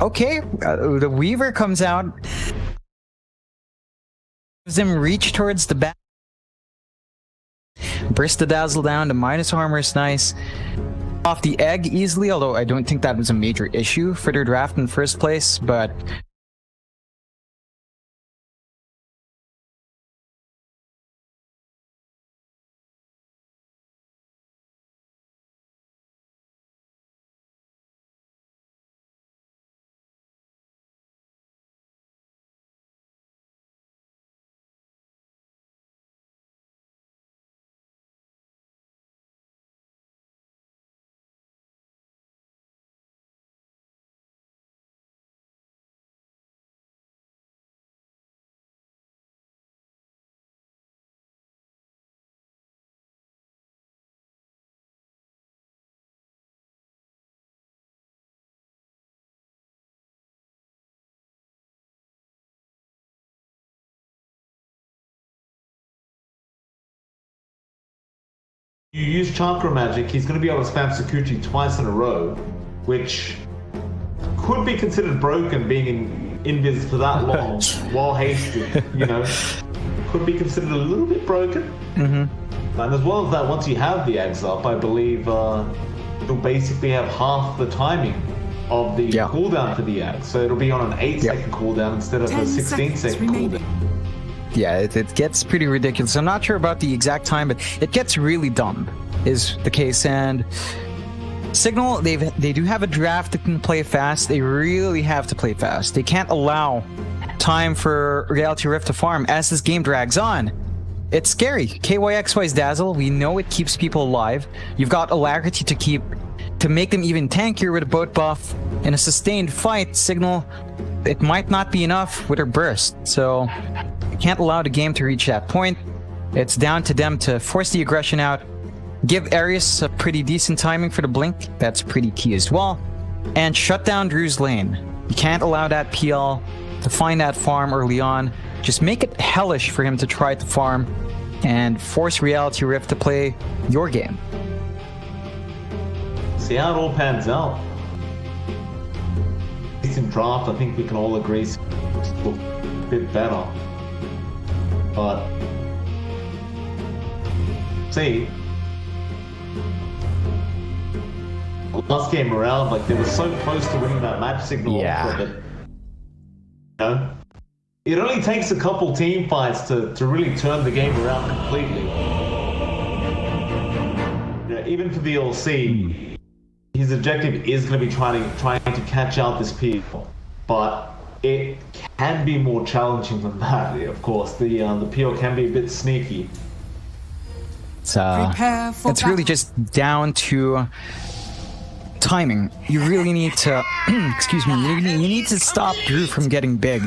Okay, the Weaver comes out. Gives him reach towards the back. Burst the Dazzle down. The minus armor is nice. Off the egg easily, although I don't think that was a major issue for their draft in the first place, but you use Chakra Magic, he's going to be able to spam Sakuchi twice in a row, which could be considered broken, being in Invis for that long while hasted, you know, could be considered a little bit broken. Mm-hmm. And as well as that, once you have the eggs up, I believe you'll basically have half the timing of the cooldown for the eggs. So it'll be on an 8-second cooldown instead of a 16-second cooldown. Yeah, it gets pretty ridiculous. I'm not sure about the exact time, but it gets really dumb, is the case. And Cignal, they do have a draft that can play fast. They really have to play fast. They can't allow time for Reality Rift to farm as this game drags on. It's scary. KYXY's Dazzle, we know it keeps people alive. You've got Alacrity to make them even tankier with a boat buff. In a sustained fight, Cignal, it might not be enough with her burst. So you can't allow the game to reach that point. It's down to them to force the aggression out, give Arius a pretty decent timing for the blink, that's pretty key as well, and shut down Drew's lane. You can't allow that PL to find that farm early on. Just make it hellish for him to try to farm and force Reality Rift to play your game. See how it all pans out. Decent draft, I think we can all agree, is a bit better. But see, last game around, like they were so close to winning that match Cignal. Yeah. But, you know, it only takes a couple team fights to really turn the game around completely. Yeah, even for the LC, his objective is going to be trying to catch out this PL, but it can be more challenging than that. Of course, the PL can be a bit sneaky. It's really just down to timing. You really need to excuse me, you need to stop Drew from getting big,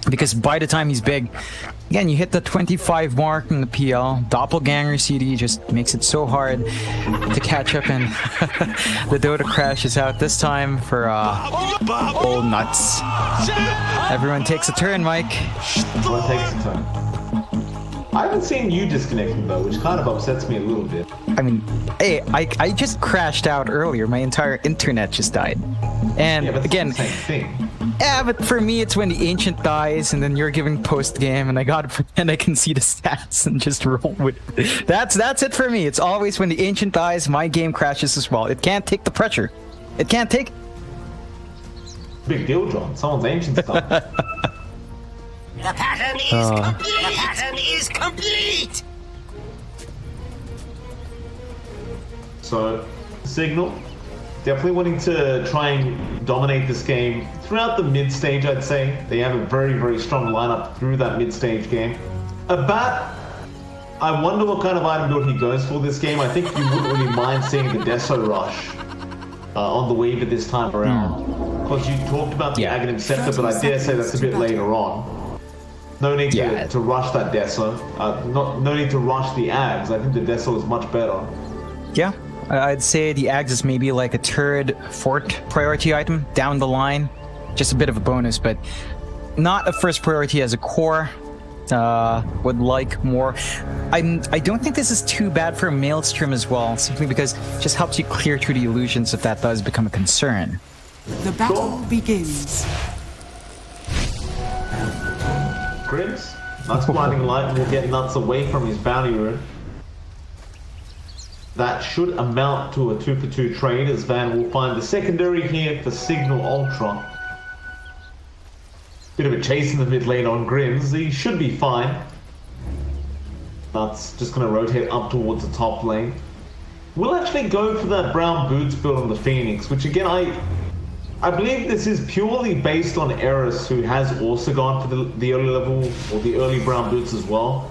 because by the time he's big, again, you hit the 25 mark in the PL. Doppelganger CD just makes it so hard to catch up, and the Dota crash is out this time for old nuts. Everyone takes a turn, Mike. Everyone takes a turn. I haven't seen you disconnecting though, which kind of upsets me a little bit. I mean, hey, I just crashed out earlier. My entire internet just died. And yeah, but again, it's the same thing. Yeah, but for me, it's when the Ancient dies and then you're giving post game, and I gotta pretend I can see the stats and just roll with it. That's it for me. It's always when the Ancient dies, my game crashes as well. It can't take the pressure. It can't take. Big deal, John. Someone's Ancient's done. The pattern is complete! The pattern is complete! So, Cignal, definitely wanting to try and dominate this game throughout the mid-stage, I'd say. They have a very, very strong lineup through that mid-stage game. A bat, I wonder what kind of item build he goes for this game. I think you wouldn't really mind seeing the Deso Rush on the Weaver this time around. Because you talked about the Aghanim Scepter, but I dare say that's a bit later on. No need to rush that Deso. No need to rush the Ags. I think the Deso is much better. Yeah, I'd say the Ags is maybe like a third, fourth priority item down the line. Just a bit of a bonus, but not a first priority as a core. Would like more. I don't think this is too bad for a Maelstrom as well, simply because it just helps you clear through the illusions if that does become a concern. The battle begins. Grims, Nuts blinding light will get Nuts away from his bounty rune. That should amount to a 2-for-2 trade, as Van will find the secondary here for Cignal Ultra. Bit of a chase in the mid lane on Grims. He should be fine. Nuts just going to rotate up towards the top lane. We'll actually go for that brown boots build on the Phoenix, which again, I believe this is purely based on Eris, who has also gone for the early level, or the early brown boots as well.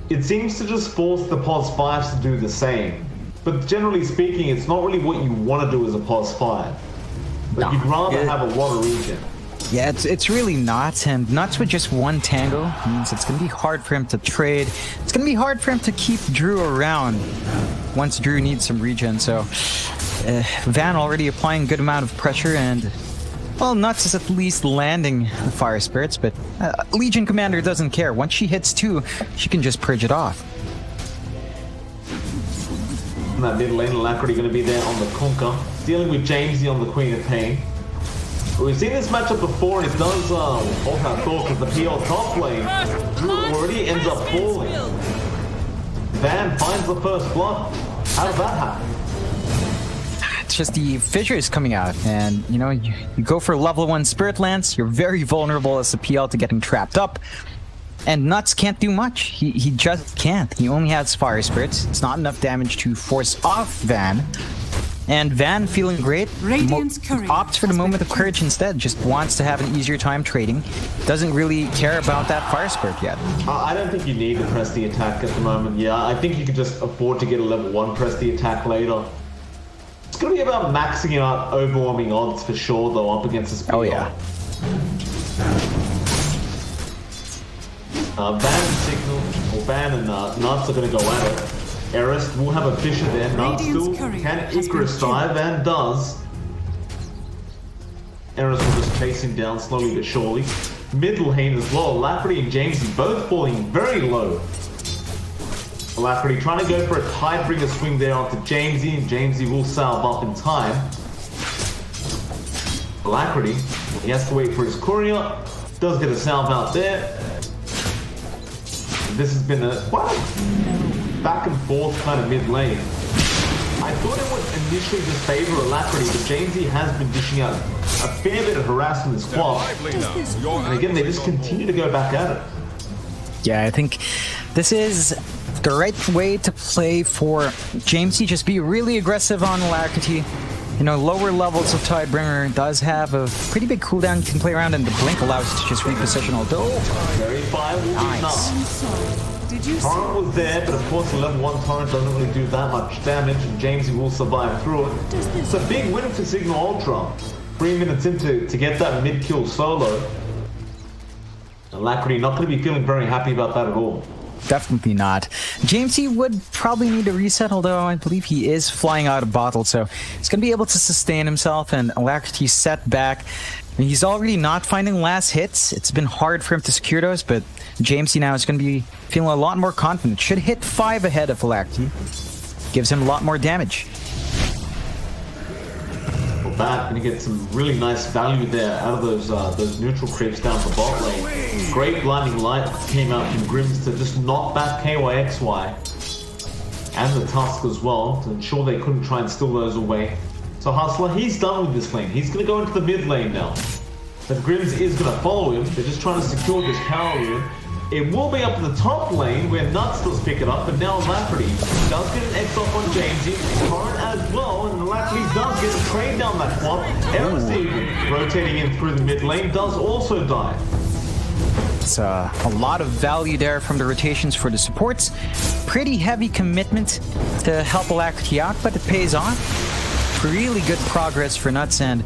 It seems to just force the POS 5s to do the same. But generally speaking, it's not really what you want to do as a POS 5. Like, you'd rather have a lot of regen. Yeah, it's really not, and Nuts with just one tango means it's going to be hard for him to trade. It's going to be hard for him to keep Drew around once Drew needs some regen, so Van already applying a good amount of pressure, and well, Nuts is at least landing the Fire Spirits, but Legion Commander doesn't care. Once she hits 2, she can just purge it off. And that mid lane, Alacrity going to be there on the Conquer, dealing with Jamesy on the Queen of Pain. We've seen this matchup before, and it does hold that thought, because the PL top lane, Drew already ends up falling. Van finds the first blood. How does that happen? It's just the fissures coming out, and you know, you go for level 1 Spirit Lance, you're very vulnerable as a PL to getting trapped up, and Nuts can't do much. He just can't. He only has Fire Spirits. It's not enough damage to force off Van. And Van, feeling great, opts for the moment of courage instead. Just wants to have an easier time trading. Doesn't really care about that Fire Spirit yet. I don't think you need to press the attack at the moment. Yeah, I think you could just afford to get a level 1, press the attack later. It's going to be about maxing out overwhelming odds for sure, though, up against this PL. Oh, yeah. Van and Cignal, or Van and Nuts are going to go at it. Eris will have a Fisher there. Nuts still can Icarus dive, and does. Eris will just chase him down slowly but surely. Mid lane as well. Alacrity and Jamesy both falling very low. Alacrity trying to go for a Tidebringer swing there onto Jamesy, and Jamesy will salve up in time. Alacrity, he has to wait for his courier. Does get a salve out there. This has been a back and forth kind of mid lane. I thought it would initially disfavor Alacrity, but Jamesy has been dishing out a fair bit of harassment as well. And again, they just continue to go back at it. Yeah, I think this is the right way to play for Jamesy. Just be really aggressive on Alacrity. You know, lower levels of Tidebringer does have a pretty big cooldown you can play around, and the Blink allows you to just reposition although. Very viable. Nice. Torrent was there, but of course the level 1 Torrent doesn't really do that much damage, and Jamesy will survive through it. It's a big win for Cignal Ultra. 3 minutes in to get that mid-kill solo. Alacrity not going to be feeling very happy about that at all. Definitely not. Jamesy would probably need a reset, although I believe he is flying out of bottle, so he's going to be able to sustain himself, and Alacrity set back. He's already not finding last hits. It's been hard for him to secure those, but Jamesy now is going to be feeling a lot more confident. Should hit 5 ahead of Alacrity. Gives him a lot more damage. Well, Bat going to get some really nice value there out of those neutral creeps down the bot lane. Great blinding light came out from Grims to just knock back KYXY and the Tusk as well, to ensure they couldn't try and steal those away. So Hustler, he's done with this lane. He's going to go into the mid lane now. But Grims is going to follow him. They're just trying to secure this power rune. It will be up in the top lane where Nuts does pick it up, but now Alacrity does get an X off on Jamesy. Torrent as well, and Alacrity does get a trade down that swap. Eris rotating in through the mid lane does also die. It's a lot of value there from the rotations for the supports. Pretty heavy commitment to help Alacrity out, but it pays off. Really good progress for Nuts, and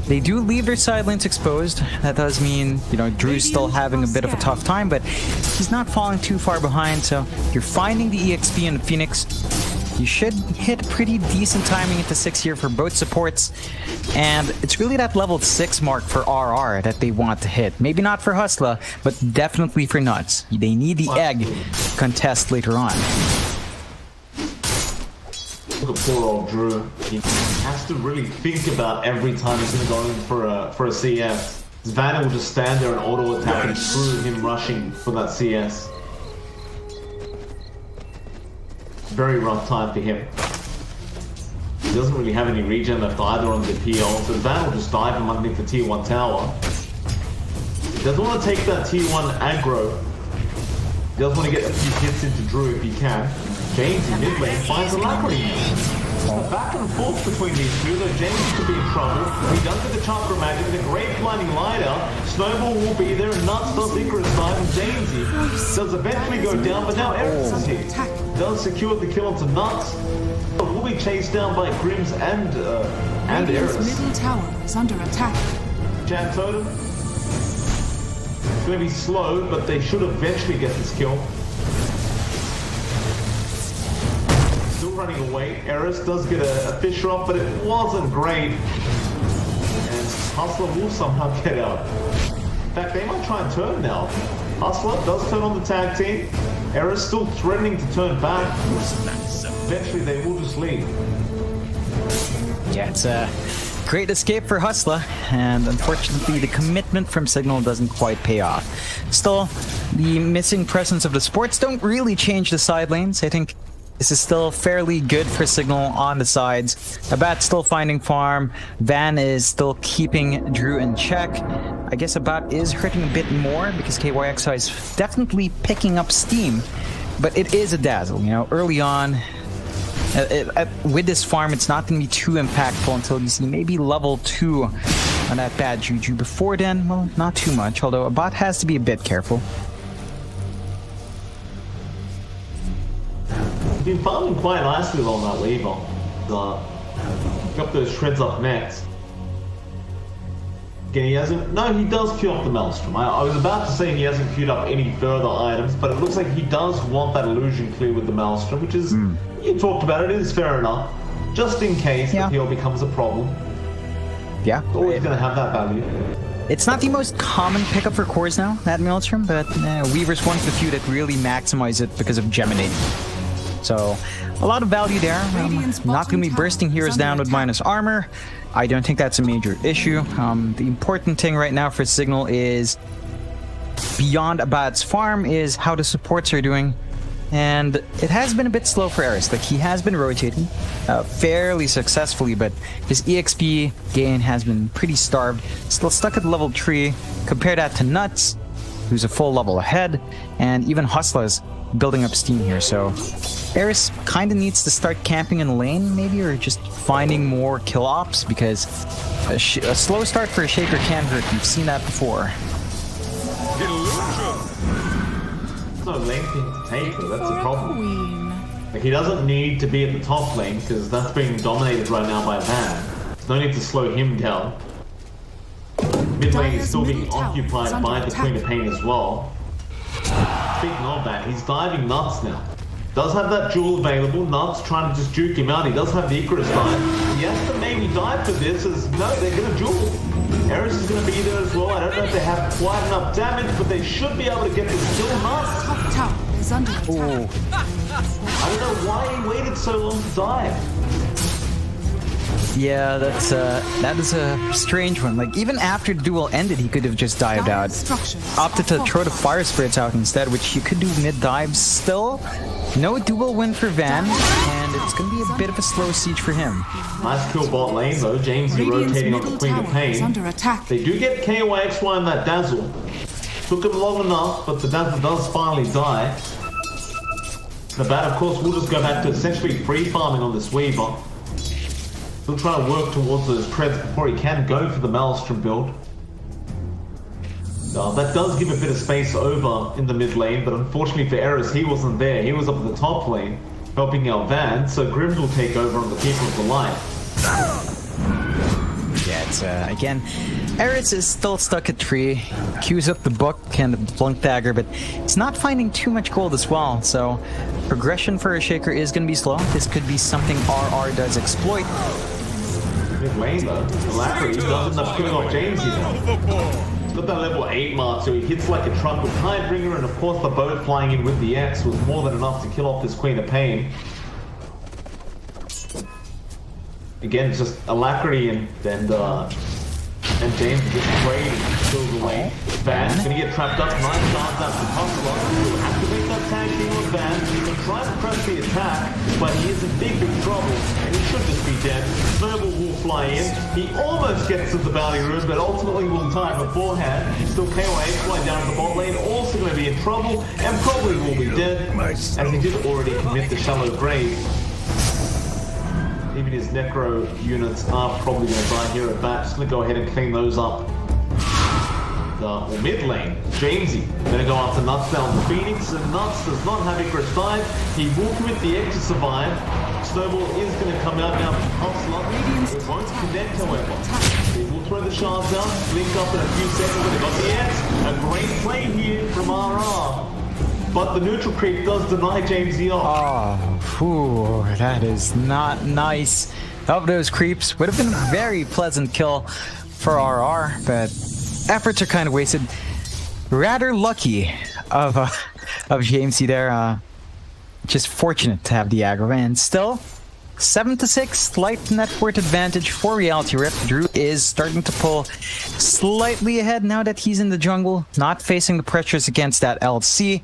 they do leave their side lanes exposed. That does mean, you know, Drew's still having a bit of a tough time, but he's not falling too far behind, so you're finding the EXP in the Phoenix. You should hit pretty decent timing into 6 here for both supports, and it's really that level 6 mark for RR that they want to hit. Maybe not for Hustler, but definitely for Nuts. They need the egg contest later on. Look at poor old Drew. He has to really think about every time he's going to go in for a CS. Vanna will just stand there and auto attack and screw him rushing for that CS. Very rough time for him. He doesn't really have any regen left either on the PL, so Vanna will just dive him underneath the tier 1 tower. He doesn't want to take that tier 1 aggro. He does want to get a few hits into Drew if he can. James in mid lane finds a Alacrity. Back and forth between these two, though James could be in trouble. He does get the Chakra Magic with a great blinding light out. Snowball will be there, and Nuts does Icarus dive, and Jamesy does eventually go down, but now Eris is here. Does secure the kill onto Nuts. Will be chased down by Grims and Eris. Middle tower is under attack. Chat Totem. It's going to be slow, but they should eventually get this kill. Still running away. Eris does get a fish off, but it wasn't great. And Hustler will somehow get out. In fact, they might try and turn now. Hustler does turn on the tag team. Eris still threatening to turn back. Eventually, they will just leave. Yeah, it's a great escape for Hustler, and unfortunately the commitment from Cignal doesn't quite pay off. Still, the missing presence of the supports don't really change the side lanes. I think this is still fairly good for Cignal on the sides. Abat still finding farm. Van is still keeping Drew in check. I guess Abat is hurting a bit more because KYXI is definitely picking up steam, but it is a dazzle, you know, early on. With this farm, it's not going to be too impactful until you see maybe level 2 on that bad juju. Before then, well, not too much, although a bot has to be a bit careful. He's been farming quite nicely along that Weaver. Got those shreds up next. Again, he hasn't... No, he does queue up the Maelstrom. I was about to say he hasn't queued up any further items, but it looks like he does want that illusion clear with the Maelstrom, which is... You talked about it, is fair enough. Just in case the PL becomes a problem. Yeah. It's always going to have that value. It's not the most common pickup for cores now, that Maelstrom, but Weaver's one of the few that really maximize it because of Geminate. So, a lot of value there. Not going to be bursting heroes down with minus armor. I don't think that's a major issue. The important thing right now for Cignal is, beyond Abat's farm, is how the supports are doing. And it has been a bit slow for Eris. Like, he has been rotating fairly successfully, but his EXP gain has been pretty starved. Still stuck at level 3. Compare that to Nuts, who's a full level ahead, and even Hustler's building up steam here. So Eris kind of needs to start camping in lane, maybe, or just finding more kill ops, because a slow start for a Shaker can hurt. We've seen that before. No lane thing to take, though. That's a problem. Like, he doesn't need to be at the top lane because that's being dominated right now by Van. There's no need to slow him down. Mid lane is still being occupied by the Queen of Pain as well. Speaking of that, he's diving Nuts now. Does have that jewel available. Nuts trying to just juke him out. He does have the Icarus dive. He has to maybe dive for this, as no, they're going to jewel. Eris is going to be there as well. I don't know if they have quite enough damage, but they should be able to get this kill. Nuts. Top tower is under attack. I don't know why he waited so long to dive. Yeah, that is a strange one. Like, even after the duel ended, he could have just dived out. Opted to throw the fire spirits out instead, which he could do mid-dive. Still, no duel win for Van, and it's going to be a bit of a slow siege for him. Nice kill bot lane though. James rotating on the Queen of Pain. They do get KYXY in that dazzle. Took him long enough, but the dazzle does finally die. The bat, of course, will just go back to essentially free farming on this Weaver. He'll try to work towards those treads before he can go for the Maelstrom build. That does give a bit of space over in the mid lane, but unfortunately for Eris, he wasn't there. He was up at the top lane, helping out Van, so Grims will take over on the Keeper of the Light. Yeah, it's, again, Eris is still stuck at 3, queues up the book and the Blunk Dagger, but it's not finding too much gold as well, so progression for a Shaker is going to be slow. This could be something RR does exploit. Mid lane though, Alacrity does end up killing off Jamesy though. He's got that level 8 mark, so he hits like a truck with Tidebringer, and of course the boat flying in with the X was more than enough to kill off this Queen of Pain. again, just alacrity and James just trading kills away. Van's gonna get trapped up. Nice chance out from Hustler. He'll activate that tag team with Van. He can try to press the attack, but he is in big trouble, and he should just be dead. Snowball will fly in. He almost gets to the bounty room, but ultimately will die beforehand. Still KOA fly down to the bot lane, also gonna be in trouble, and probably will be dead, as he did already commit the shallow grave. Even his necro units are probably going to die here at bat. Just going to go ahead and clean those up. The mid lane, Jamesy, going to go after Nuts down the Phoenix, and Nuts does not have Icarus dive. He will commit the egg to survive. Snowball is going to come out now from Hustler. It won't connect, however. He will throw the shards out, blink up in a few seconds, and they got the X. A great play here from RR. But the neutral creep does deny James the off. Oh, whew, that is not nice. Of those creeps, would have been a very pleasant kill for RR, but efforts are kind of wasted. Rather lucky of Jamesy there. Just fortunate to have the aggro, and still 7-6, slight net worth advantage for Reality Rift. Drew is starting to pull slightly ahead now that he's in the jungle, not facing the pressures against that LC.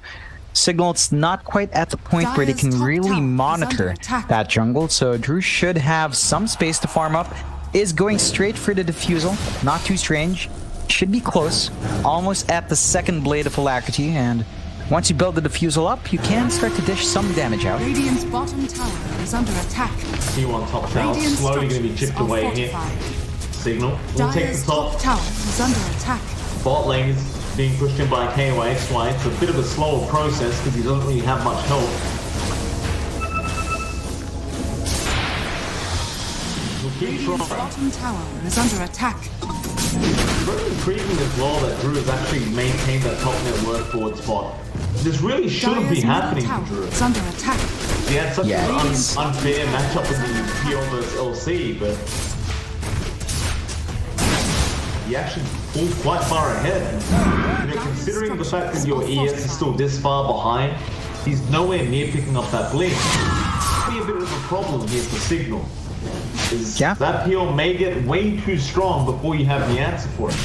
Cignal's not quite at the point where they can really monitor that jungle, so Drew should have some space to farm up. Is going straight for the defusal, not too strange. Should be close, almost at the second blade of Alacrity, and once you build the defusal up, you can start to dish some damage out. Radiant's bottom tower is under attack. T1 top tower slowly going to be chipped away here. Cignal will take the top. Tower is under attack. Bot lane is being pushed in by KOXY. It's a bit of a slower process because he doesn't really have much health. Radiant's bottom tower is under attack. It's very intriguing as well that Drew has actually maintained that top net work forward spot. This really shouldn't be happening to Drew. It's under attack. He had such an unfair matchup with the PO versus LC, but he actually pulled quite far ahead. You know, considering the fact that your ES is still this far behind, he's nowhere near picking up that blink. It's a bit of a problem here for Cignal. That PO may get way too strong before you have the answer for it.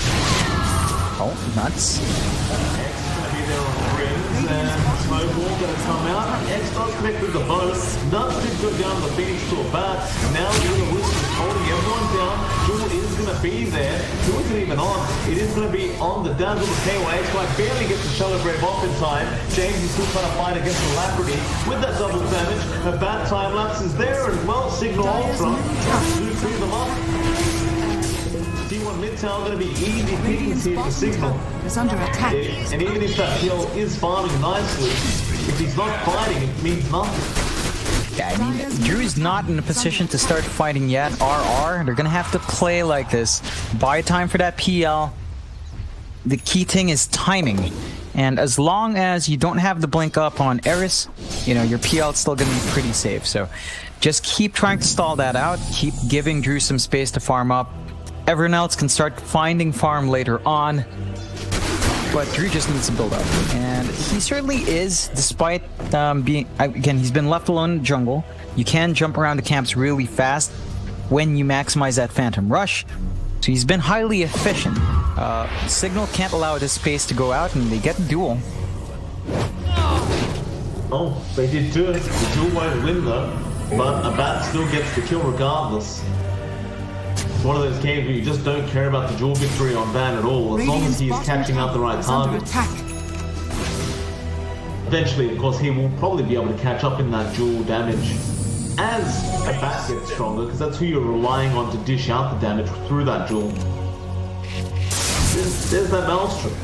Oh, nuts. X is going to be there on Friends, and Snowball going to come out. X does connect with the bow. Nuts did go down the Phoenix to a bat. Now Jewel is holding everyone down. Jewel is going to be there. Jewel isn't even on. It is going to be on the down to the KOX. Barely gets the shallow grave off in time. James is still trying to fight against Alacrity with that double damage. A bad time lapse is there as well. Signal Ultra. Clear them up. T1 mid tower going to be easy pickings here for Cignal. Is under attack. And even if that kill is farming nicely, if he's not fighting, it means nothing. Yeah, I mean, Drew's not in a position to start fighting yet. RR, they're gonna have to play like this. Buy time for that PL. The key thing is timing. And as long as you don't have the blink up on Eris, you know, your PL is still gonna be pretty safe. So just keep trying to stall that out. Keep giving Drew some space to farm up. Everyone else can start finding farm later on. But Drew just needs to build up. And he certainly is, despite being... Again, he's been left alone in the jungle. You can jump around the camps really fast when you maximize that Phantom Rush. So he's been highly efficient. Cignal can't allow this space to go out, and they get the duel. Oh, they did do it. The duel won't win though. But a bat still gets the kill regardless. It's one of those games where you just don't care about the duel victory on Van at all, as long as he is catching out the right target. Eventually, of course, he will probably be able to catch up in that duel damage as a bat gets stronger, because that's who you're relying on to dish out the damage through that duel. There's that Maelstrom.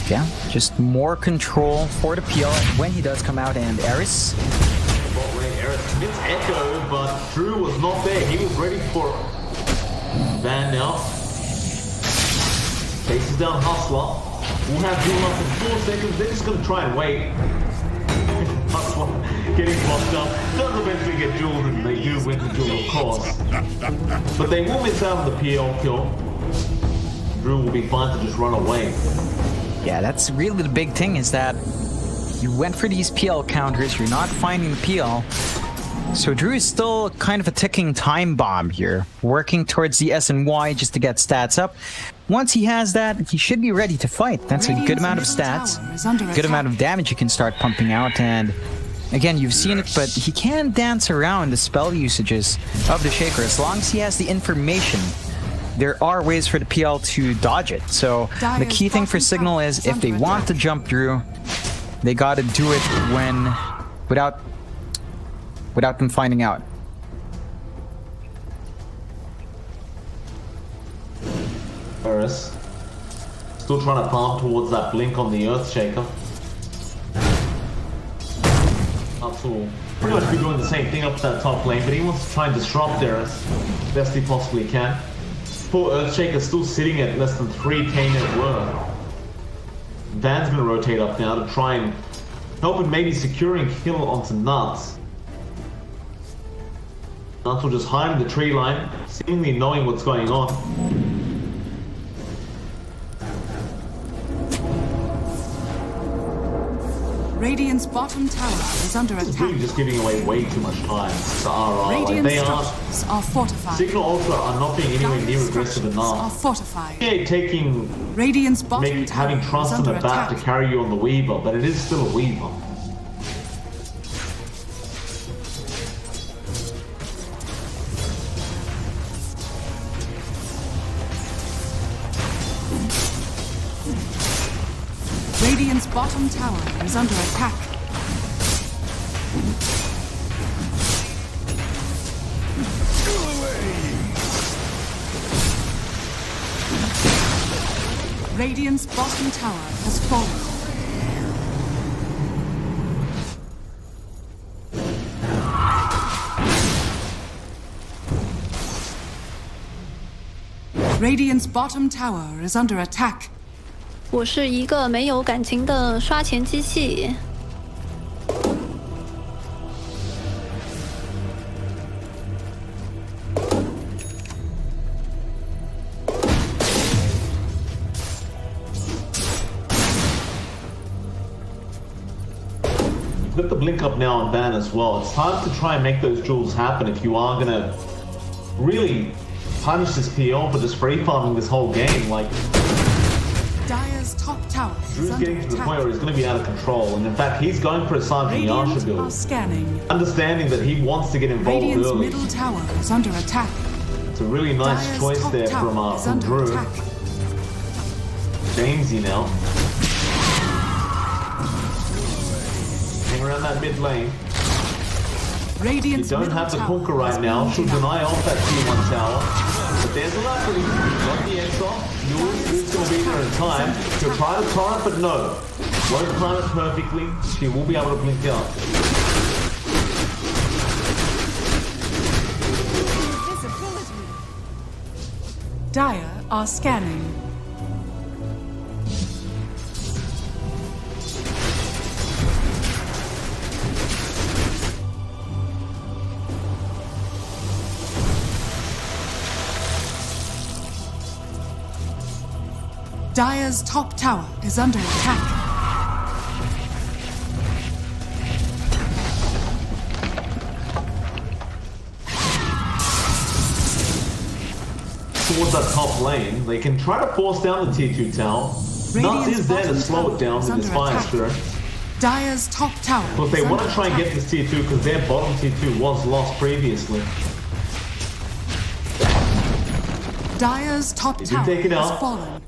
Yeah, just more control for the PL when he does come out, and Eris. Eris commits Echo, but Drew was not there. He was ready for Van now. Faces down Hustler. We'll have Jewel up in 4 seconds. They're just going to try and wait. Hustler getting blocked up. Does eventually get Jewel, and they do win the duel, of course. But they will miss out on the PL kill. Drew will be fine to just run away. Yeah, that's really the big thing, is that you went for these PL counters, you're not finding the PL. So Drew is still kind of a ticking time bomb here, working towards the S and Y just to get stats up. Once he has that, he should be ready to fight. That's a good amount of stats, good amount of damage he can start pumping out, and again, you've seen it, but he can dance around the spell usages of the Shaker. As long as he has the information, there are ways for the PL to dodge it. So the key thing for Cignal is if they want to jump through, they gotta do it without them finding out. Eris still trying to farm towards that blink on the Earthshaker. Will pretty much be doing the same thing up that top lane, but he wants to try and disrupt Eris best he possibly can. Poor Earthshaker still sitting at less than 3k net worth. Van's gonna rotate up now to try and help him maybe securing kill onto Nuts. Nuts will just hide in the tree line, seemingly knowing what's going on. Radiant's bottom tower is under This is attack. really just giving away way too much time to RR. Like, Radiant they are structures are fortified. Cignal Ultra are not being anywhere near aggressive Structures are enough. fortified. Yeah, taking Radiant's bottom tower having trust is in under the bat to attack. carry you on the Weaver, but it is still a Weaver. Radiant's bottom tower is under attack. Radiant's bottom tower has fallen. Radiant's bottom tower is under attack. 我是一个没有感情的刷钱机器。Put the blink up now on Van as well. It's time to try and make those jewels happen if you are gonna really punish this PL for just free farming this whole game. Like, Dire's top tower is Drew's under getting to the attack. point where he's going to be out of control, and in fact, he's going for a Sergeant Yasha Radiant are build, scanning. understanding that he wants to get involved Radiant's early. middle tower is under attack. It's a really nice Dire's choice top there tower is from under Drew. attack. Jamesy now. Hang around that mid lane. You Radiant's don't middle have the tower Conquer right is now. She'll being deny off that tier 1 tower. But there's a luckily. Got the X off. Lewis going to be there in time. She'll try to torrent, but no. Won't time it perfectly. She will be able to blink out. Dire are scanning. Dire's top tower is under attack. Towards that top lane, they can try to force down the tier 2 tower. Nuts is there to slow it down with his Fire Spirit. Dire's top tower. But they is want to under try and attack. get this tier 2 because their bottom tier 2 was lost previously. Dire's top They did tower take it has out. fallen.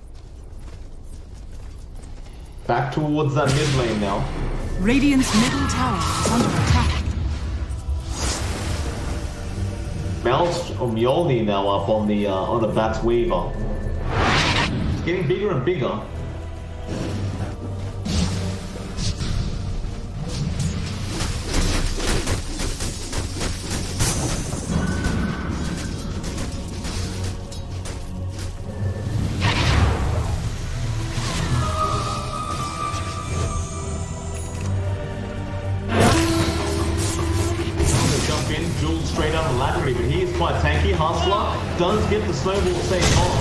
Back towards that mid lane now. Radiant's middle tower is under attack. Mjolnir now up on the Bat's Weaver. It's getting bigger and bigger. Jump in, Jules straight out of Laterally, but he is quite tanky. Hustler does get the snowball save off.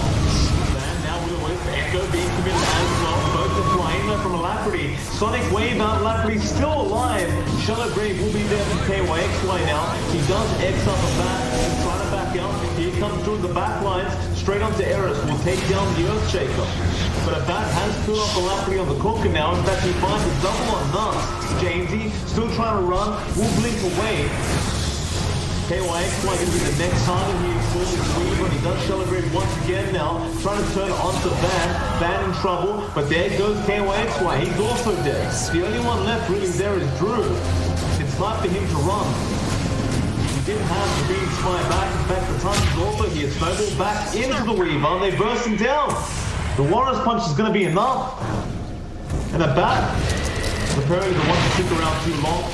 And now we'll wait for Echo being committed as well. Both of flying there from Alacrity. Sonic Wave out, Alacrity still alive. Shallow Grave will be there from KYXY now. He does X up a bat and try to back out. Here comes through the back lines, straight onto Eris. Will take down the Earthshaker. But a bat has put off Alacrity on the Conker now. In fact, he finds a double on Nuts. Jamesy still trying to run, will blink away. KYXY going to be the next target. He explores his Weaver and he does celebrate once again now. Trying to turn it onto Van. Van in trouble, but there goes KYXY. He's also dead. The only one left really there is Drew. It's time for him to run. He didn't have the beam spy back. In fact, the time is over. He has snowballed back into the Weaver. They burst him down. The Warriors punch is going to be enough. And a bat. Preparing to want to stick around too long.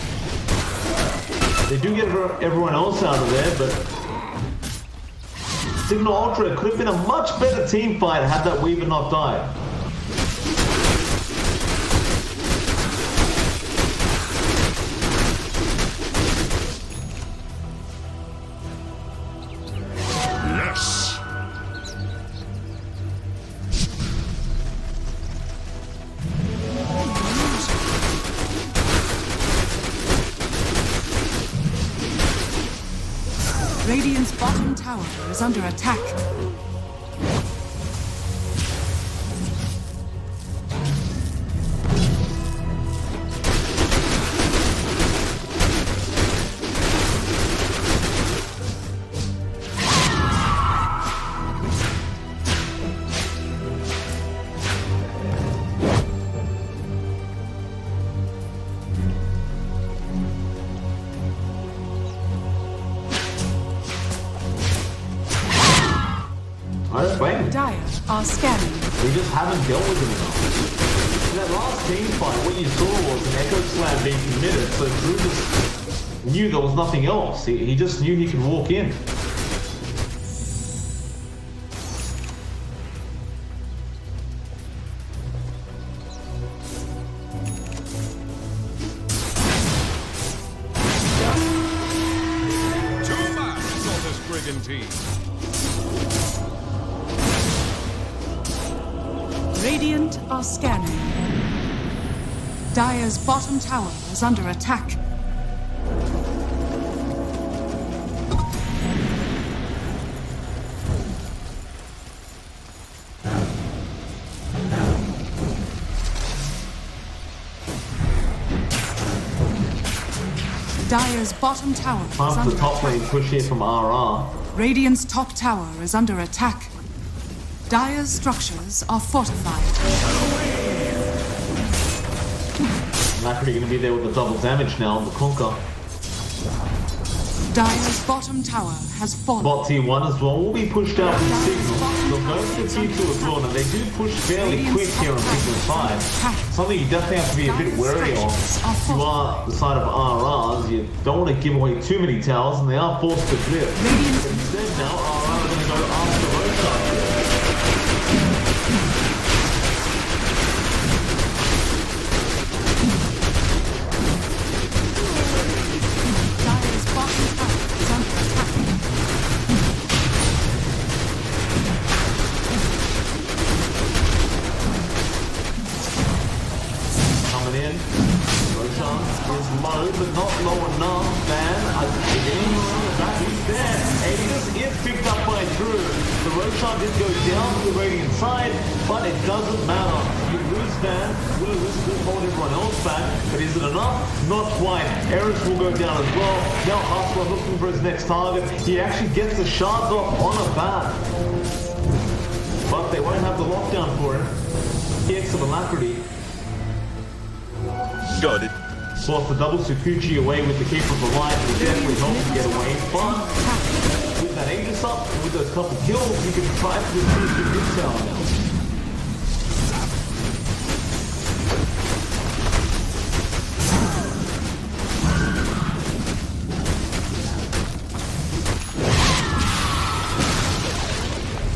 They do get everyone else out of there, but Cignal Ultra could have been a much better team fight had that Weaver not died. Yes. Radiant's bottom tower is under attack. I don't blame him. Dire are scanning. We just haven't dealt with him enough. In that last team fight, what you saw was an Echo Slam being committed, so Drew just knew there was nothing else. He just knew he could walk in. Too much for this brigantine. Radiant are scanning. Dire's bottom tower is under attack. Dire's bottom tower is Time for under the top lane attack. push here from RR. Radiant's top tower is under attack. Dire's structures are fortified. Alacrity going to be there with the double damage now on the Conker. Dire's bottom tower has fallen. Bot T1 as well will be pushed out from Cignal. They'll go to the T2 as well, and they do push fairly quick here on Cignal's side. Something you definitely have to be a bit wary of. If you are the side of RRs, you don't want to give away too many towers, and they are forced to clear. Instead now, RR are going to go after Roshan. Dire's bottom tower is under attack. Coming in. Roshan is low, but not low enough. Van, I think anyone on the back, he's there. Aegis is picked up by Drew. The Roshan did go down to the Radiant side, but it doesn't matter. You lose Van, will hold everyone else back, but is it enough? Not quite. Eris will go down as well. Now Hustler looking for his next target. He actually gets the shards off on a bat. But they won't have the lockdown for him. He gets some Alacrity. Got it. Force the double Sukuchi away with the Keeper of the Light. Will definitely help him get away. But with that Aegis up, and with those couple kills, you can try to reduce the good tower now.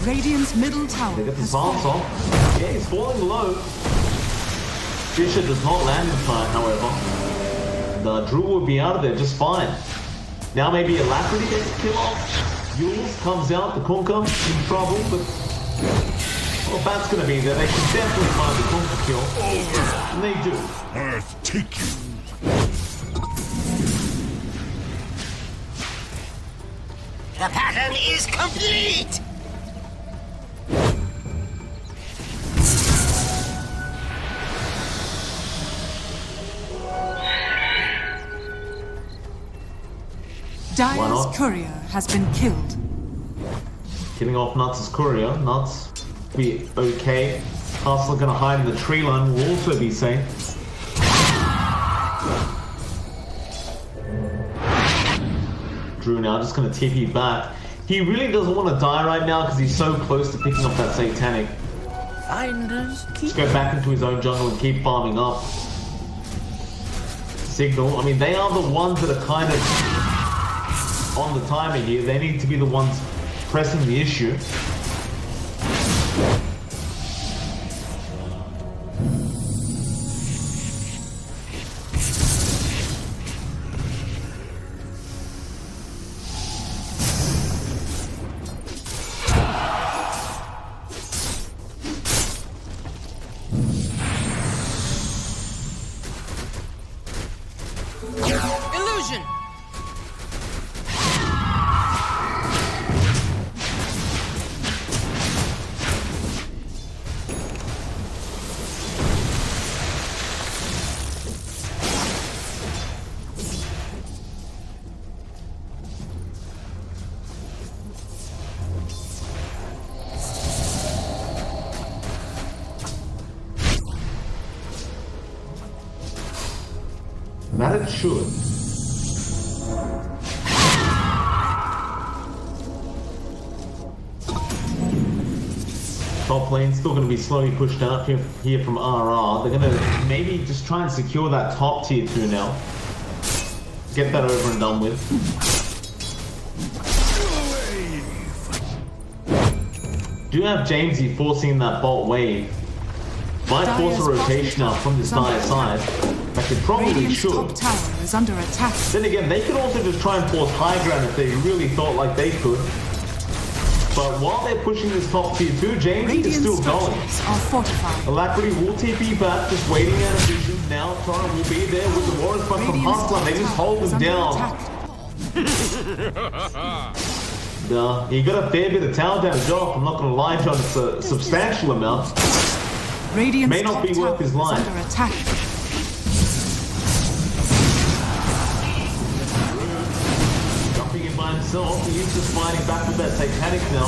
Radiant's middle tower They get the has silence fallen. off. Yeah, he's falling low. Fisher does not land in time, however. The Drew will be out of there just fine. Now maybe Alacrity gets the kill off. Yules comes out, the Conker in trouble, but Well, Bat's gonna be there. They can definitely find the conquer kill. And they do. Earth take you. The pattern is complete! Dire's courier has been killed. Killing off Nuts' courier. Nuts be okay. Castle gonna hide in the tree line. Will also be safe. Drew now just gonna TP back. He really doesn't want to die right now because he's so close to picking up that Satanic. Let's go back into his own jungle and keep farming up. Cignal, I mean, they are the ones that are kind of on the timer here. They need to be the ones pressing the issue. Illusion! That it should. Top lane still going to be slowly pushed out here from RR. They're going to maybe just try and secure that top tier 2 now. Get that over and done with. Do have Jamesy forcing that bot wave. Might force a rotation now from this Dire side. That could probably Radiant's should. top tower is under attack. Then again, they could also just try and force high ground if they really thought like they could. But while they're pushing this top tier 2, Jamesy is still going. Are fortified. Alacrity will TP back, just waiting out of vision. Now Torrent will be there with the Warriors, but from Hustler, they just hold him down. He got a fair bit of tower damage off. I'm not going to lie, John, it's a substantial amount. Radiant's May not be worth his life. Under attack. Jumping in by himself, he is just fighting back with that Satanic now.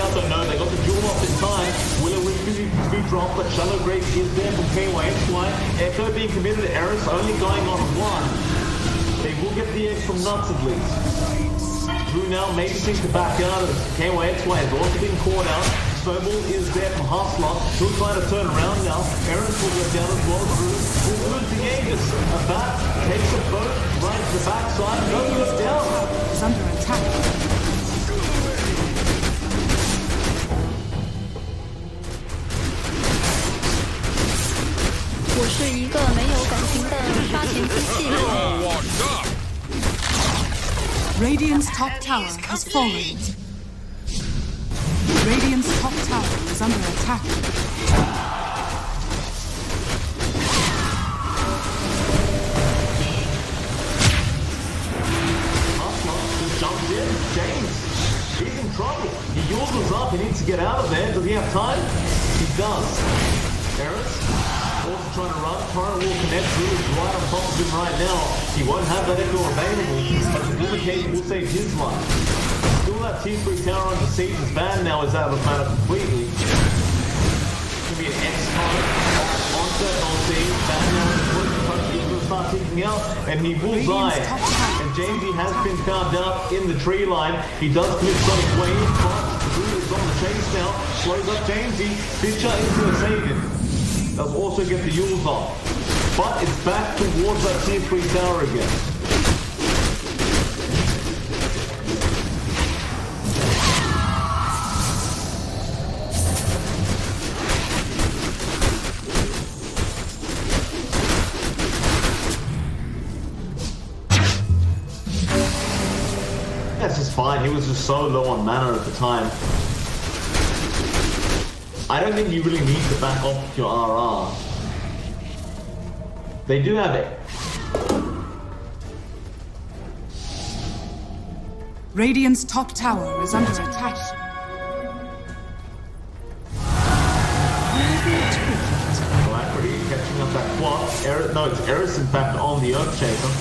I don't know, they got the jewel off in time. Willow Witch to be dropped, but Shallow Grave is there from KYXY. Echo being committed to Eris, only going on 1. They will get the egg from Nuts at least. Drew now maybe seems to back out as KYXY has also been caught out. Snowball is there from Hustler. He'll try to turn around now. Eris will go down as well. Drew will lose the Aegis. A bat takes a boat right to the backside. Goes down. Is under attack. 我是一个没有感情的刷钱机器。 All washed up. Radiant's top tower has fallen. Radiant's top tower is under attack. Hustler just jumps in. James, he's in trouble. He yours up. He needs to get out of there. Does he have time? He does. Eris also trying to run. Torrent will connect through. He's right on top of him right now. He won't have that echo available, but the Lumication will save his life. Still that tier 3 tower under siege. His ban now is out of the matter completely. It's going to be an X-time. Onset on siege. Ban now is going to start ticking out, and he will die. And Jamesy has been found out in the tree line. He does commit Sonic Wave, but Drew is on the chase now. Slows up Jamesy. Stitcher is going to save him. Does also get the Yules off. But it's back towards that tier 3 tower again. That's just fine. He was just so low on mana at the time. I don't think you really need to back off your RR. They do have it. Radiant's top tower is under attack. Alacrity catching up that clock. No, it's Eris in fact on the Earthshaker.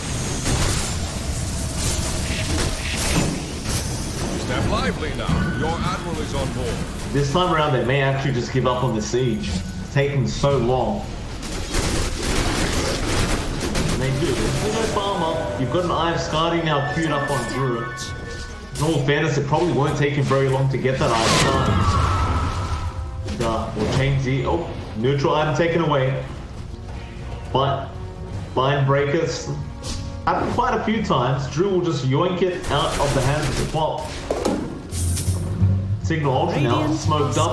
Step lively now. Your admiral is on board. This time around, they may actually just give up on the siege. It's taking so long. And they do. They go farm up. You've got an Eye of Skadi now queued up on Drew. In all fairness, it probably won't take him very long to get that Eye of Skadi. We'll change the... Oh, neutral item taken away. But Bind Breakers happened quite a few times. Drew will just yoink it out of the hands of the plot. Cignal Ultra now, smoked up.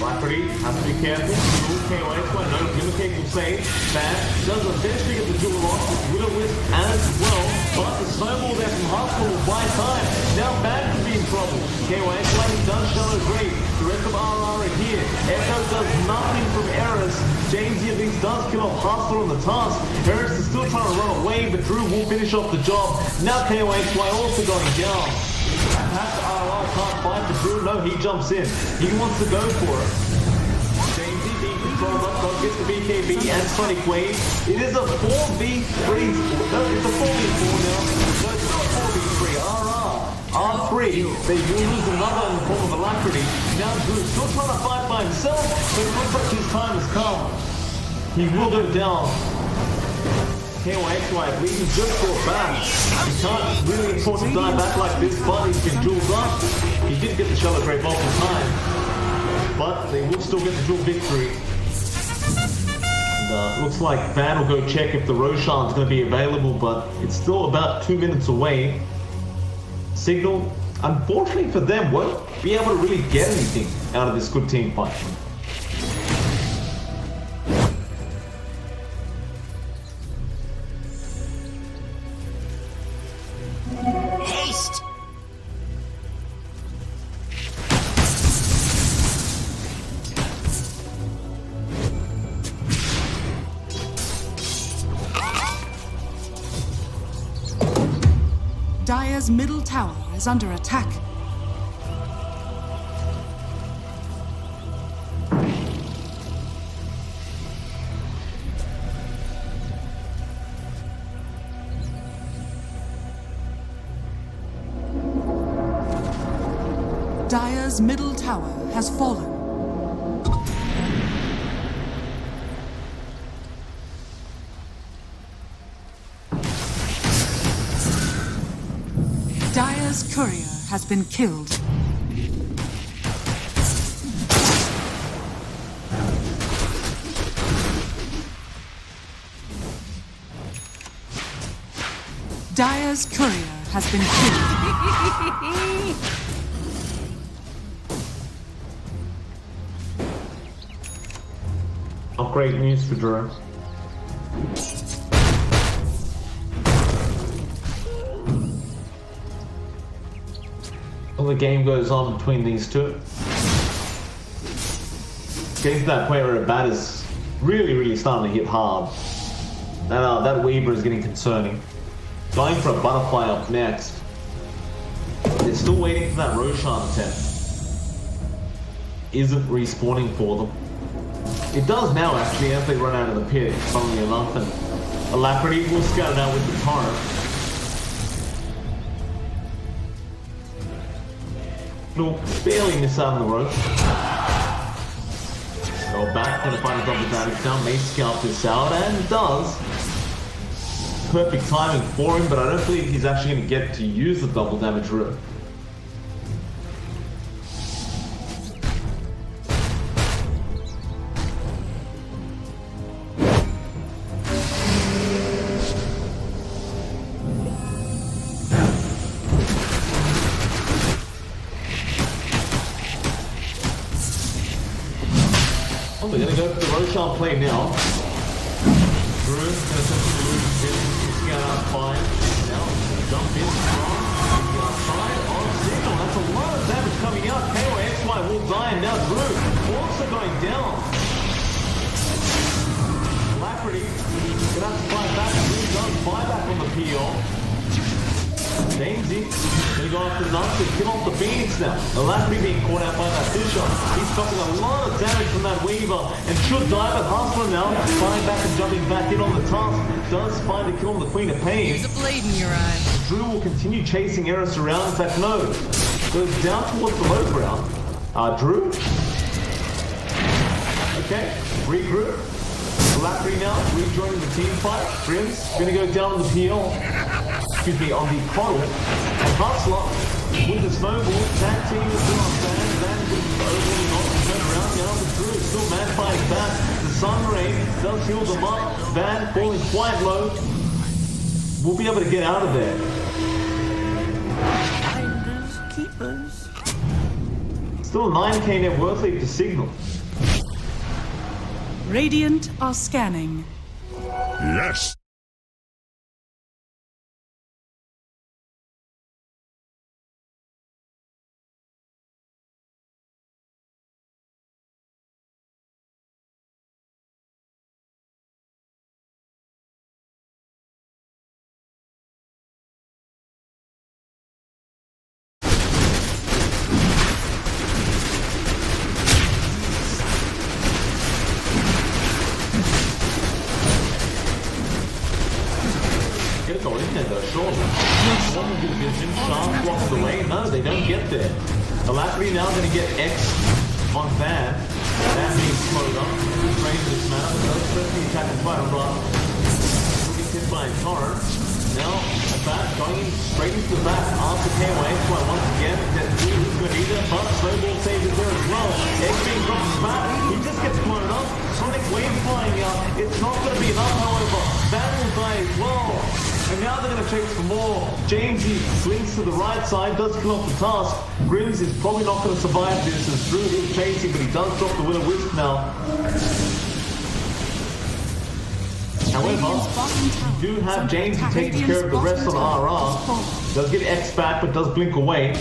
Alacrity has to be careful. Dual KOS, no Glimmercake will save. Bad does eventually get the dual lock with Will-O-Wisp as well. But the snowball there from Hustle will buy time. Now Bad could be in trouble. KOS he does Shallow Grave. The rest of RR are here. Echo does nothing from Eris. James here thinks does kill off Hustle on the task. Eris is still trying to run away, but Drew will finish off the job. Now KOS also going down. Perhaps RR can't fight the Drew. No, he jumps in. He wants to go for it. Jamesy being controlled up, don't get the BKB and Sonic Wave. It is a 4v3. No, it's a 4v4 now. No, it's not a 4v3. RR. R3. They will lose another in the form of Alacrity. Now Drew's still trying to fight by himself, but it looks like his time has come. He will go down. KOXY, I believe he's just brought back. He can't really afford to die back like this, but he's been dueled up. He did get the Shallow Grave off in time, but they will still get the dual victory. And looks like Van will go check if the Roshan's going to be available, but it's still about 2 minutes away. Cignal, unfortunately for them, won't be able to really get anything out of this good team fight. Haste! Dire's middle tower is under attack. Dire's middle tower has fallen. Dire's courier has been killed. Dire's courier has been killed. Not great news for Drew. Well, the game goes on between these two. Getting to that point where a bat is really starting to hit hard. That Weaver is getting concerning. Going for a butterfly up next. They're still waiting for that Roshan attempt. Isn't respawning for them. It does now actually as they run out of the pit, funnily enough, and Alacrity will scout it out with the torrent. It'll barely miss out on the rope. Go back, gonna find a double damage down, may scout this out, and does. Perfect timing for him, but I don't believe he's actually going to get to use the double damage route. Oh, we're going to go for the Roshan play now. Drew going to scout out fine. Now, jump in strong. Side on Cignal. That's a lot of damage coming out. KOXY Firefly will die, and now Drew also going down. Lafferty gonna have to fight back. Drew does buy back on the PL. Jamesy gonna go after the Nuns to kill off the Phoenix now. The Lafferty being caught out by that Fisher. He's stopping a lot of damage from that Weaver and should die, but Hustler now flying back and jumping back in on the task. Does find a kill on the Queen of Pain. There's a blade in your eye. Drew will continue chasing Eris around. In fact, no. Goes down towards the low ground. Drew. Okay, regroup. Lafferty now rejoining the team fight. Grim's gonna go down on the PL. Excuse me, on the Coddle. And Hustler with the snowball. Tag team is still on Van. Van is overly not to turn around now. But Drew is still man fighting back. The Sun Rain does heal them up. Van falling quite low. We'll be able to get out of there. Finders, keepers. Still a 9k net worth lead to Cignal. Radiant are scanning. Yes. Get going in there though, surely. One of the vision, Sharp blocks the way. No, they don't get there. The Lafferty now going to get X on Van. Van being slowed up. Range this man up. Does press the attack and try to run. He'll get hit by a torrent. Now, a bat going in straight into the back. After KOA, try once again. That Drew is going to be there, but Snowball saves it there as well. X being dropped back. He just gets blown up. Sonic Wave flying out. It's not going to be enough, however. Van will die as well. And now they're going to chase for more. Jamesy blinks to the right side, does kill off the task. Grims is probably not going to survive this as Drew is chasing, but he does drop the Will-O-Wisp now. However, you do have Jamesy taking care of the rest on RR. Does get X back, but does blink away.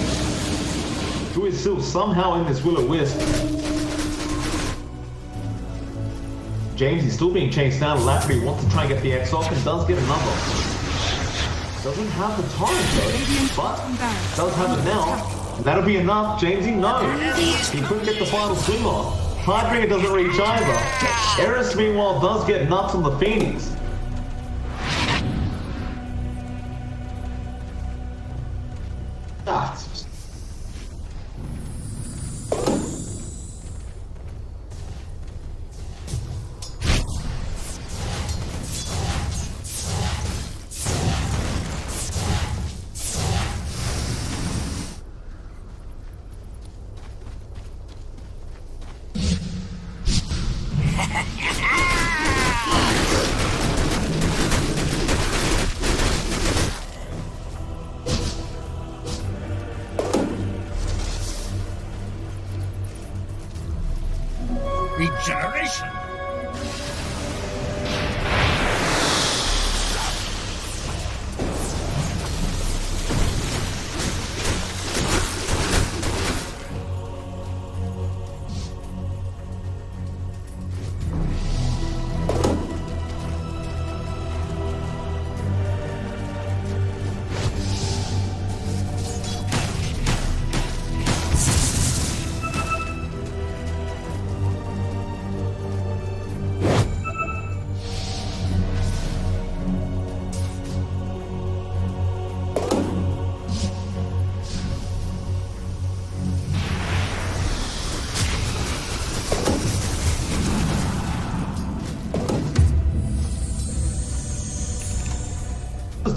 Drew is still somehow in this Will-O-Wisp. James is still being chased down. Lafferty wants to try and get the X off and does get another. Doesn't have the torrent though, but does have it now. That'll be enough. Jamesy, no. He couldn't get the final swing off. Tidebringer doesn't reach either. Eris, meanwhile, does get nuts on the Phoenix. Ah, Regeneration.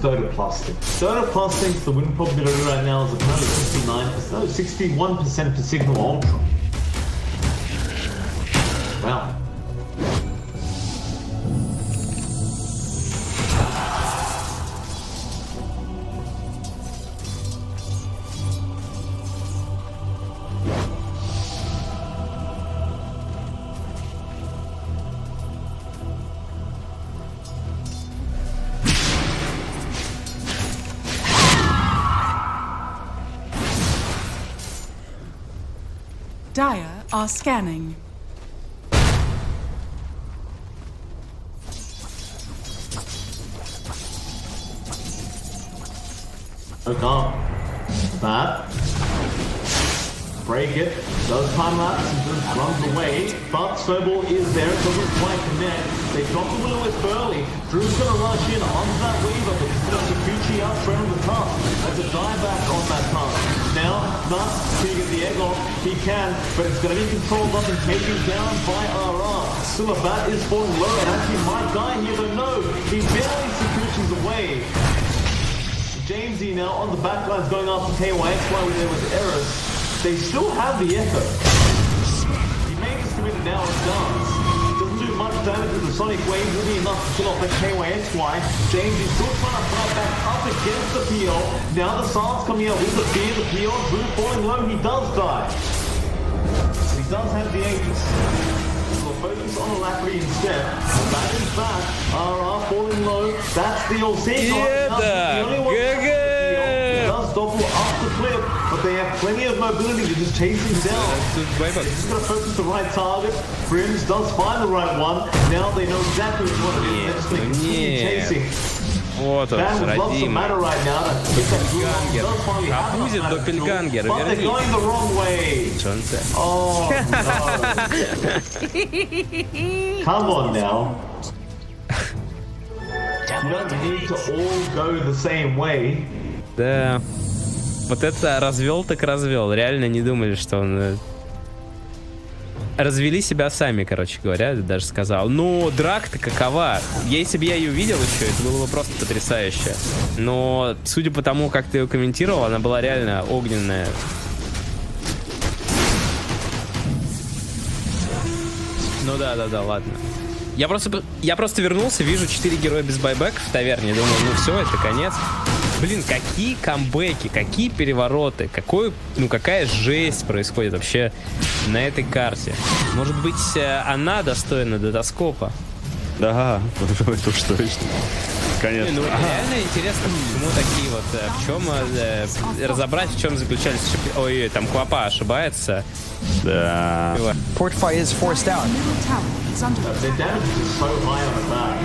Dota Plastic. Dota Plastic's the win probability right now is apparently 59%, no, 61% for Cignal Ultra. Wow. Dire are scanning. Look up. That. Break it. Does time lapse and just runs away. But Snowball is there. It doesn't quite connect. They drop the Will-O-Wisp early. Drew's gonna rush in onto that Weaver, but instead of Sakuchi out front of the tusk. There's a dieback on that tusk. Now, Nuts, can he get the egg off? He can, but it's gonna be controlled up and taken down by RR. Silabat is falling low and actually might die here, but no. He barely Sakuchi's away. Jamesy now on the back lines going after KYXY when there was errors. They still have the Echo. He may just commit it now and does. Doesn't do much damage with the Sonic Wave, will be enough to kill off that KYXY. Jamesy still trying to fight back up against the PO. Now the Silence coming out with the fear, the PO, Drew falling low, he does die. But he does have the Aegis. We'll focus on Alacrity instead. That is back. RR falling low. That's the old Cignal. The only one does Doppel off the cliff, but they have plenty of mobility to just chase him down. They're just going to focus the right target. Brims does find the right one. Now they know exactly which one it is. They're just going to continue chasing. Вот он, родимый. А будет Доппельгангер, верни. Джонсе. Come on now. You don't need to all go the same way. Да. Вот это развел так развел. Реально не думали, что он... Развели себя сами, короче говоря, даже сказал. Ну, драк-то какова? Если бы я ее видел еще, это было бы просто потрясающе. Но, судя по тому, как ты ее комментировал, она была реально огненная. Ну да, ладно. Я просто вернулся, вижу 4 героя без байбека в таверне. Думаю, ну все, это конец. Блин, какие камбэки, какие перевороты, какая жесть происходит вообще на этой карте. Может быть, она достойна дотоскопа? Да, это уж точно. Конечно. Ну, реально интересно, почему такие вот, разобрать, в чем заключались... Ой, там Квапа ошибается. Да. Fortify is forced out. The damage is so high on the back.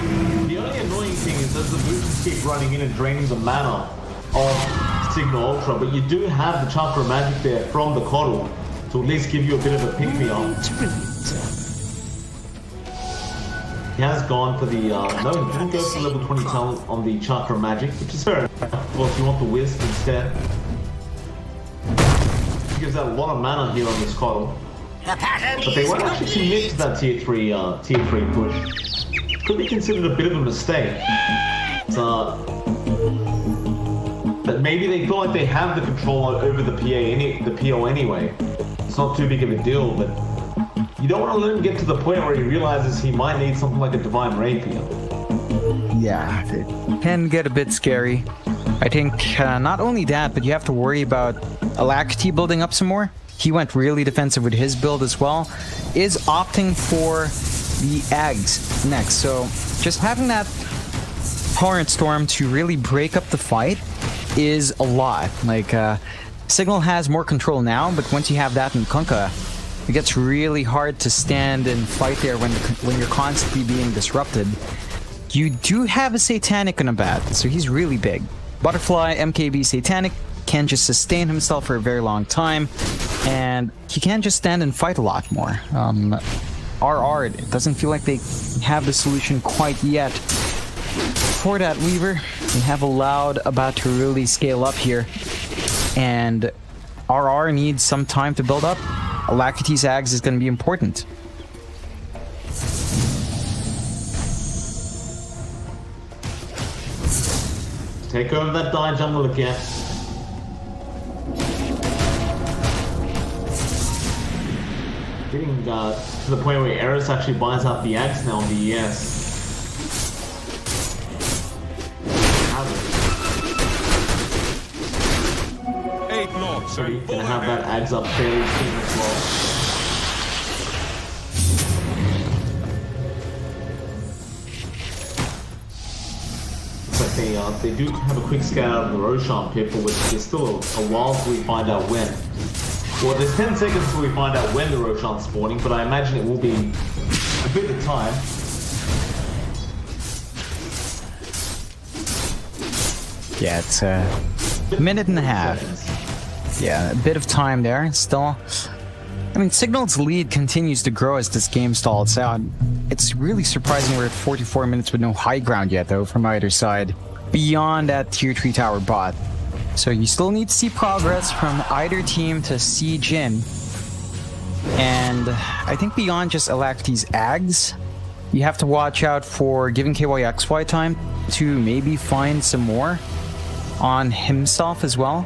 The only annoying thing is that the boosters keep running in and draining the mana of Cignal Ultra, but you do have the Chakra Magic there from the Coddle to at least give you a bit of a pick-me-up. He has gone for the, no, he didn't go for level 20 talent on the Chakra Magic, which is fair enough. Well, if you want the Wisp instead. He gives out a lot of mana here on this Coddle. But they won't actually commit to that tier 3 push. Could be considered a bit of a mistake. But maybe they feel like they have the control over the PO anyway. It's not too big of a deal, but you don't want to let him get to the point where he realizes he might need something like a Divine Rapier. Yeah, it can get a bit scary. I think not only that, but you have to worry about Alacrity building up some more. He went really defensive with his build as well. Is opting for the Ags next. So just having that Torrent Storm to really break up the fight is a lot. Like, Cignal has more control now, but once you have that in Kunkka, it gets really hard to stand and fight there when you're constantly being disrupted. You do have a Satanic in a bat, so he's really big. Butterfly, MKB, Satanic can just sustain himself for a very long time, and he can just stand and fight a lot more. RR, it doesn't feel like they have the solution quite yet for that Weaver. They have allowed Abat to really scale up here, and RR needs some time to build up. Alacrity's Ags is going to be important. Take over that die jungle again. Getting to the point where Eris actually buys out the Axe now on the ES. 8 knots. So you're gonna have that Axe up fairly soon as well. But they do have a quick scan out of the Roshan pit, but there's still a while till we find out when. Well, there's 10 seconds until we find out when the Roshan's spawning, but I imagine it will be a bit of time. Yeah, it's a minute and a half. Yeah, a bit of time there. Still, I mean, Cignal's lead continues to grow as this game stalls out. It's really surprising we're at 44 minutes with no high ground yet, though, from either side, beyond that tier 3 tower bot. So you still need to see progress from either team to siege in. And I think beyond just Alacrity's Ags, you have to watch out for giving KYXY time to maybe find some more on himself as well.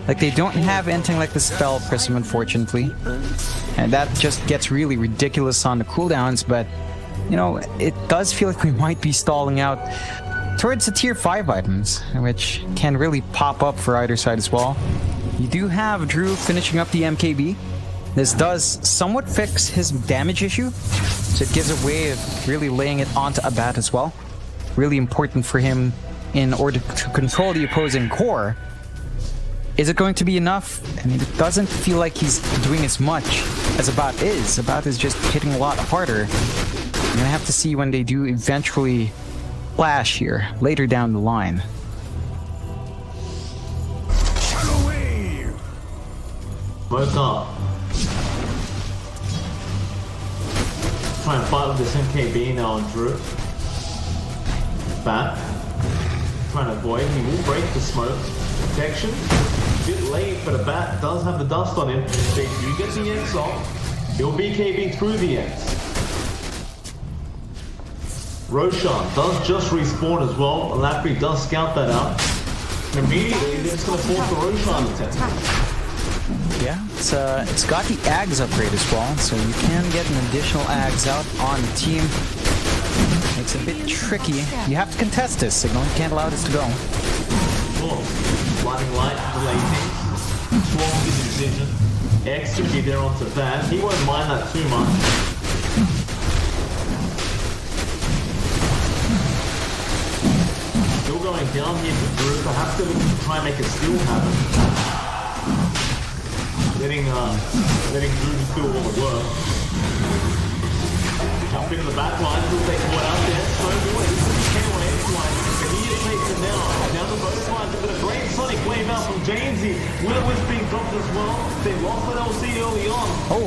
Like, they don't have anything like the Spell Prism, unfortunately. And that just gets really ridiculous on the cooldowns, but, you know, it does feel like we might be stalling out towards the tier 5 items, which can really pop up for either side as well. You do have Drew finishing up the MKB. This does somewhat fix his damage issue, so it gives a way of really laying it onto Abat as well. Really important for him in order to control the opposing core. Is it going to be enough? I mean, it doesn't feel like he's doing as much as Abat is. Abat is just hitting a lot harder. You're gonna have to see when they do eventually flash here, later down the line. Smoke up. Try and fight with this MKB now on Drew. Bat. Trying to avoid. He will break the smoke. Protection. A bit late, but a Bat does have the dust on him. They do get the X off. He'll BKB through the X. Roshan does just respawn as well. Alacrity does scout that out. And immediately they're just going to force the Roshan attack. Yeah, it's got the Ags upgrade as well, so you can get an additional Ags out on the team. It's a bit tricky. You have to contest this, Cignal. You can't allow this to go. Blinding light, delay things. Swarm gets a decision. X should be there onto that. He won't mind that too much. Still going down here for Drew. Perhaps they're looking to try and make a steal happen. Letting Drew just do all the work. Jump into the back line, he'll take one out there. So good. This is KYX line. But he just takes it now. Down the both lines. But a great Sonic wave out from Jamesy. Willow is being dropped as well. They lost that LC early on. Oh.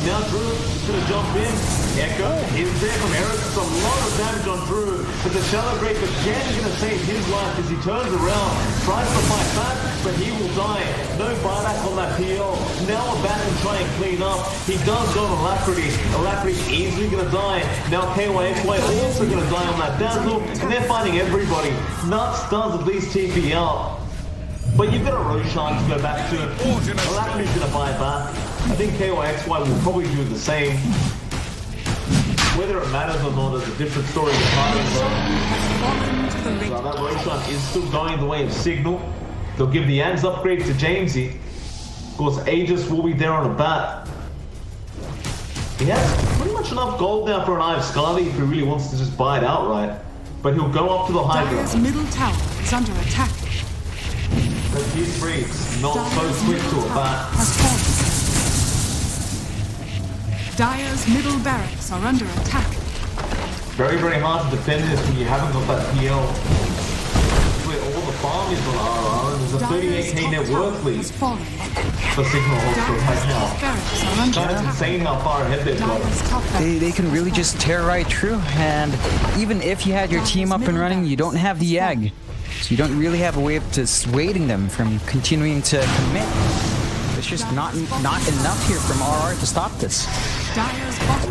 Now Drew is going to jump in. Echo is there from Eric. It's a lot of damage on Drew. But the Shallow Break again is going to save his life as he turns around. Tries to fight back, but he will die. No buyback on that PL. Now a Bat can try and clean up. He does go on Alacrity. Alacrity easily going to die. Now KYXY also going to die on that Dazzle. And they're fighting everybody. Nuts does at least TP out. But you've got a Roshan to go back to. Alacrity's going to buy back. I think KYXY will probably do the same. Whether it matters or not is a different story entirely. So that Roshan is still going the way of Cignal. They'll give the Ags upgrade to Jamesy. Of course, Aegis will be there on a Bat. He has pretty much enough gold now for an Eye of Scarlet if he really wants to just buy it outright. But he'll go up to the high ground. Dire's middle tower is under attack. But his freaks not so quick to a Bat. Dire's middle barracks are under attack. Very, very hard to defend this when you haven't got that PL. Where all the farm is on RR, and there's a 38k net worth lead for Cignal also right now. Kind of insane how far ahead they've got. They can really just tear right through, and even if you had your team up and running, you don't have the egg. So you don't really have a way of dissuading them from continuing to commit. It's just not enough here from RR to stop this.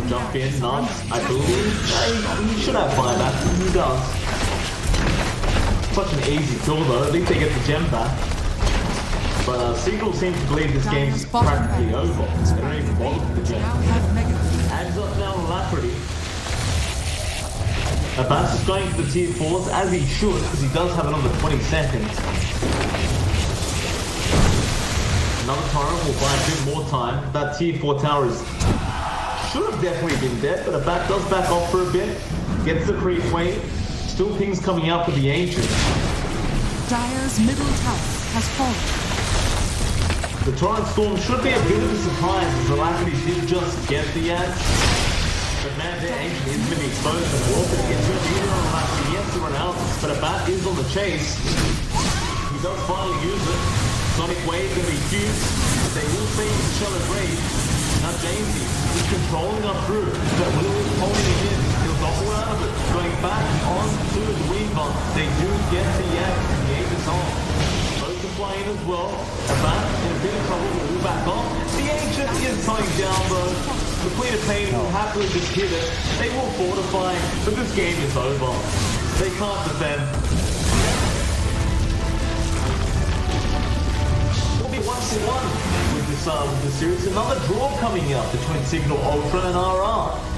Jump in, not, I believe. He should have buyback. He does. Such an easy kill though. At least they get the gem back. But Cignal seems to believe this game is practically over. They don't even bother with the gem. Adds up now on Alacrity. Abbas is going to the tier 4s as he should, because he does have another 20 seconds. Another torrent will buy a bit more time. That tier 4 tower should have definitely been dead, but Abat does back off for a bit. Gets the creep wave. Still pings coming out for the Ancient. Dire's middle tower has fallen. The Torrent Storm should be a bit of a surprise as the Lackeys did just get the edge. But man, their ancient is going to be exposed and walking into it. Either on Lackey, yes, to run out, but a bat is on the chase. He does finally use it. Sonic Wave going to be huge, but they will save the Shell of Rage. Now Jamesy is controlling up through, but Will is holding him in. He'll double out of it, going back onto the Weaver. They do get the Yak, and the 8 is on. Both are playing as well. A bat in a bit of trouble, will move back on. The Ancient is coming down though. The Queen of Pain will happily just hit it. They will fortify, but this game is over. They can't defend. It'll be 1-1 with this series. Another draw coming up between Cignal Ultra and RR.